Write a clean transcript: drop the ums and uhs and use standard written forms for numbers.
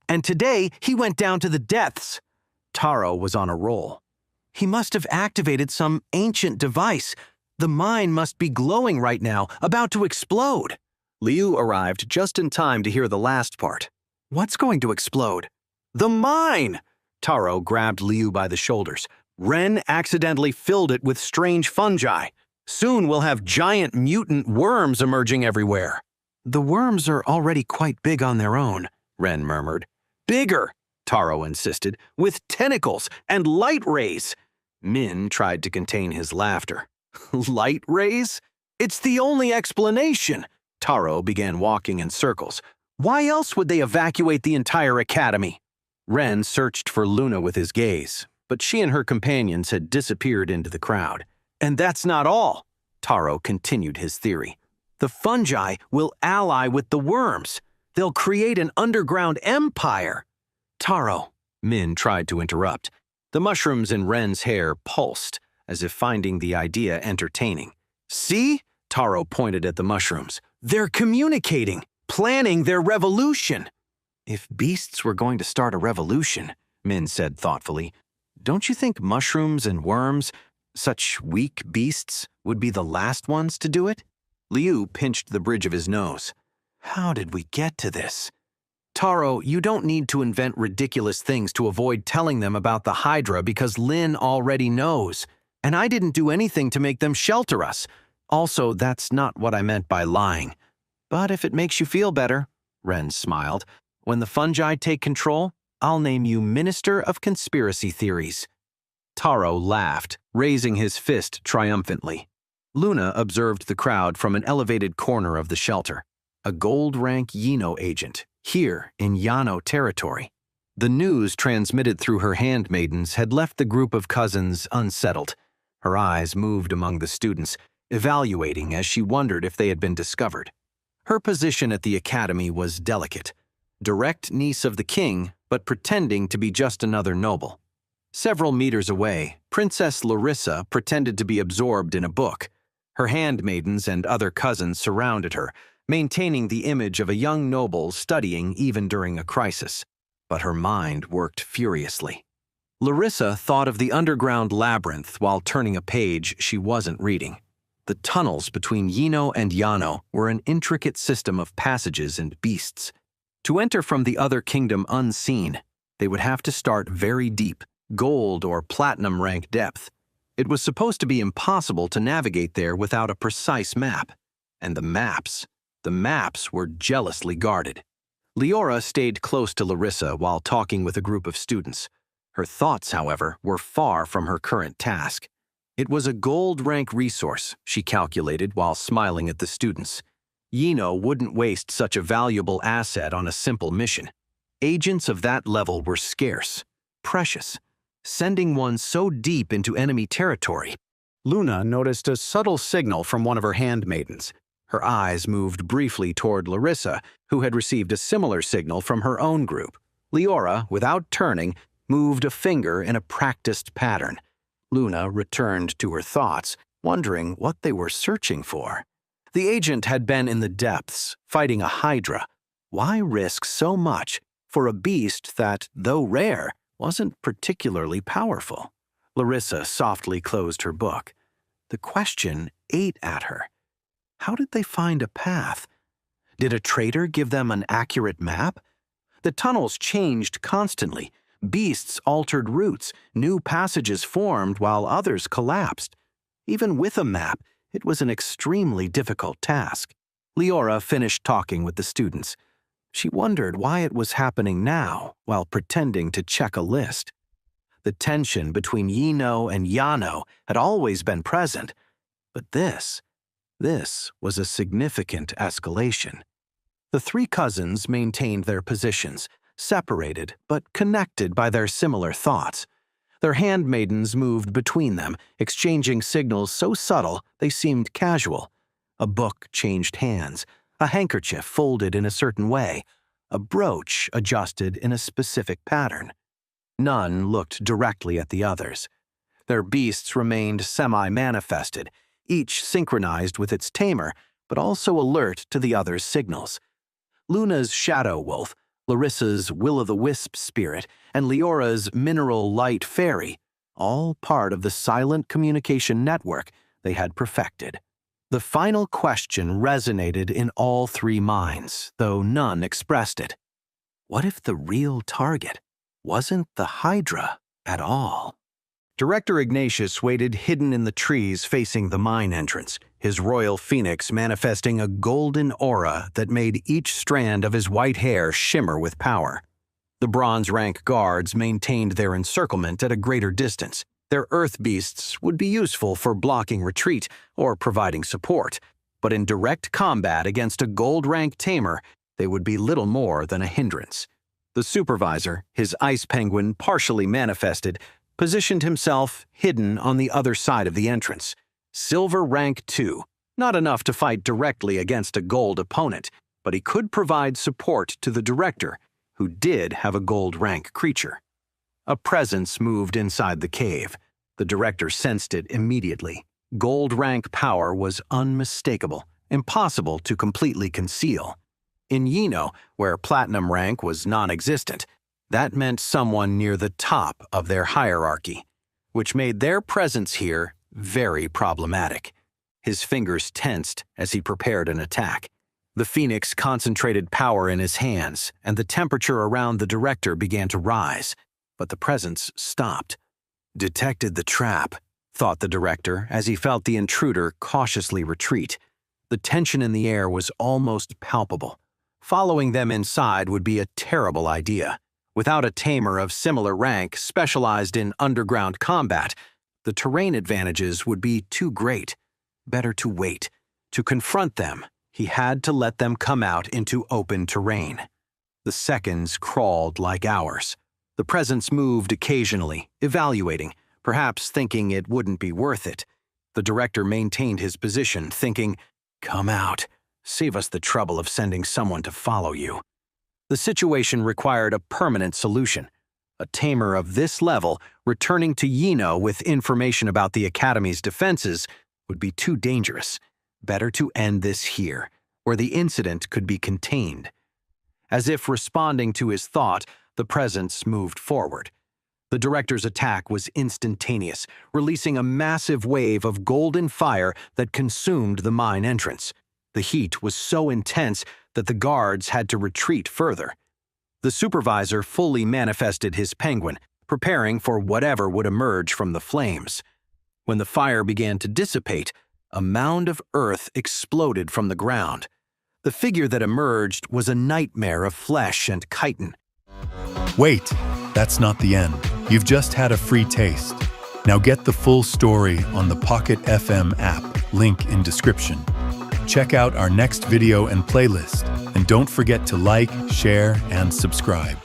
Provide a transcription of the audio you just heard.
And today, he went down to the depths. Taro was on a roll. He must have activated some ancient device. The mine must be glowing right now, about to explode. Liu arrived just in time to hear the last part. What's going to explode? The mine! Taro grabbed Liu by the shoulders. Ren accidentally filled it with strange fungi. Soon we'll have giant mutant worms emerging everywhere. The worms are already quite big on their own, Ren murmured. Bigger, Taro insisted, with tentacles and light rays. Min tried to contain his laughter. Light rays? It's the only explanation. Taro began walking in circles. Why else would they evacuate the entire academy? Ren searched for Luna with his gaze, but she and her companions had disappeared into the crowd. And that's not all, Taro continued his theory. The fungi will ally with the worms. They'll create an underground empire. Taro, Min tried to interrupt. The mushrooms in Ren's hair pulsed, as if finding the idea entertaining. See? Taro pointed at the mushrooms. They're communicating, planning their revolution. If beasts were going to start a revolution, Min said thoughtfully, don't you think mushrooms and worms, such weak beasts, would be the last ones to do it? Liu pinched the bridge of his nose. How did we get to this? Taro, you don't need to invent ridiculous things to avoid telling them about the hydra because Lin already knows. And I didn't do anything to make them shelter us. Also, that's not what I meant by lying. But if it makes you feel better, Ren smiled, when the fungi take control, I'll name you Minister of Conspiracy Theories. Taro laughed, raising his fist triumphantly. Luna observed the crowd from an elevated corner of the shelter. A gold-rank Yino agent, here in Yano territory. The news transmitted through her handmaidens had left the group of cousins unsettled. Her eyes moved among the students, evaluating as she wondered if they had been discovered. Her position at the academy was delicate. Direct niece of the king, but pretending to be just another noble. Several meters away, Princess Larissa pretended to be absorbed in a book. Her handmaidens and other cousins surrounded her, maintaining the image of a young noble studying even during a crisis. But her mind worked furiously. Larissa thought of the underground labyrinth while turning a page she wasn't reading. The tunnels between Yino and Yano were an intricate system of passages and beasts. To enter from the other kingdom unseen, they would have to start very deep, gold or platinum rank depth. It was supposed to be impossible to navigate there without a precise map. And the maps were jealously guarded. Leora stayed close to Larissa while talking with a group of students. Her thoughts, however, were far from her current task. It was a gold-rank resource, she calculated while smiling at the students. Yino wouldn't waste such a valuable asset on a simple mission. Agents of that level were scarce, precious. Sending one so deep into enemy territory. Luna noticed a subtle signal from one of her handmaidens. Her eyes moved briefly toward Larissa, who had received a similar signal from her own group. Leora, without turning, moved a finger in a practiced pattern. Luna returned to her thoughts, wondering what they were searching for. The agent had been in the depths, fighting a hydra. Why risk so much for a beast that, though rare, wasn't particularly powerful? Larissa softly closed her book. The question ate at her. How did they find a path? Did a traitor give them an accurate map? The tunnels changed constantly. Beasts altered routes, new passages formed while others collapsed. Even with a map, it was an extremely difficult task. Leora finished talking with the students. She wondered why it was happening now while pretending to check a list. The tension between Yino and Yano had always been present, but this was a significant escalation. The three cousins maintained their positions, separated but connected by their similar thoughts. Their handmaidens moved between them, exchanging signals so subtle they seemed casual. A book changed hands, a handkerchief folded in a certain way, a brooch adjusted in a specific pattern. None looked directly at the others. Their beasts remained semi-manifested, each synchronized with its tamer, but also alert to the other's signals. Luna's shadow wolf, Larissa's will-o'-the-wisp spirit, and Leora's mineral light fairy, all part of the silent communication network they had perfected. The final question resonated in all three minds, though none expressed it. What if the real target wasn't the hydra at all? Director Ignatius waited hidden in the trees facing the mine entrance, his royal phoenix manifesting a golden aura that made each strand of his white hair shimmer with power. The bronze rank guards maintained their encirclement at a greater distance. Their earth beasts would be useful for blocking retreat or providing support, but in direct combat against a gold rank Tamer, they would be little more than a hindrance. The supervisor, his ice penguin partially manifested, positioned himself hidden on the other side of the entrance. Silver rank 2, not enough to fight directly against a gold opponent, but he could provide support to the director, who did have a gold rank creature. A presence moved inside the cave. The director sensed it immediately. Gold rank power was unmistakable, impossible to completely conceal. In Yino, where platinum rank was non-existent, that meant someone near the top of their hierarchy, which made their presence here very problematic. His fingers tensed as he prepared an attack. The Phoenix concentrated power in his hands, and the temperature around the director began to rise, but the presence stopped. Detected the trap, thought the director as he felt the intruder cautiously retreat. The tension in the air was almost palpable. Following them inside would be a terrible idea. Without a tamer of similar rank specialized in underground combat, the terrain advantages would be too great. Better to wait. To confront them, he had to let them come out into open terrain. The seconds crawled like hours. The presence moved occasionally, evaluating, perhaps thinking it wouldn't be worth it. The director maintained his position, thinking, "Come out. Save us the trouble of sending someone to follow you." The situation required a permanent solution. A tamer of this level returning to Yino with information about the Academy's defenses would be too dangerous. Better to end this here, where the incident could be contained. As if responding to his thought, the presence moved forward. The director's attack was instantaneous, releasing a massive wave of golden fire that consumed the mine entrance. The heat was so intense that the guards had to retreat further. The supervisor fully manifested his penguin, preparing for whatever would emerge from the flames. When the fire began to dissipate, a mound of earth exploded from the ground. The figure that emerged was a nightmare of flesh and chitin. Wait, that's not the end. You've just had a free taste. Now get the full story on the Pocket FM app, link in description. Check out our next video and playlist, and don't forget to like, share, and subscribe.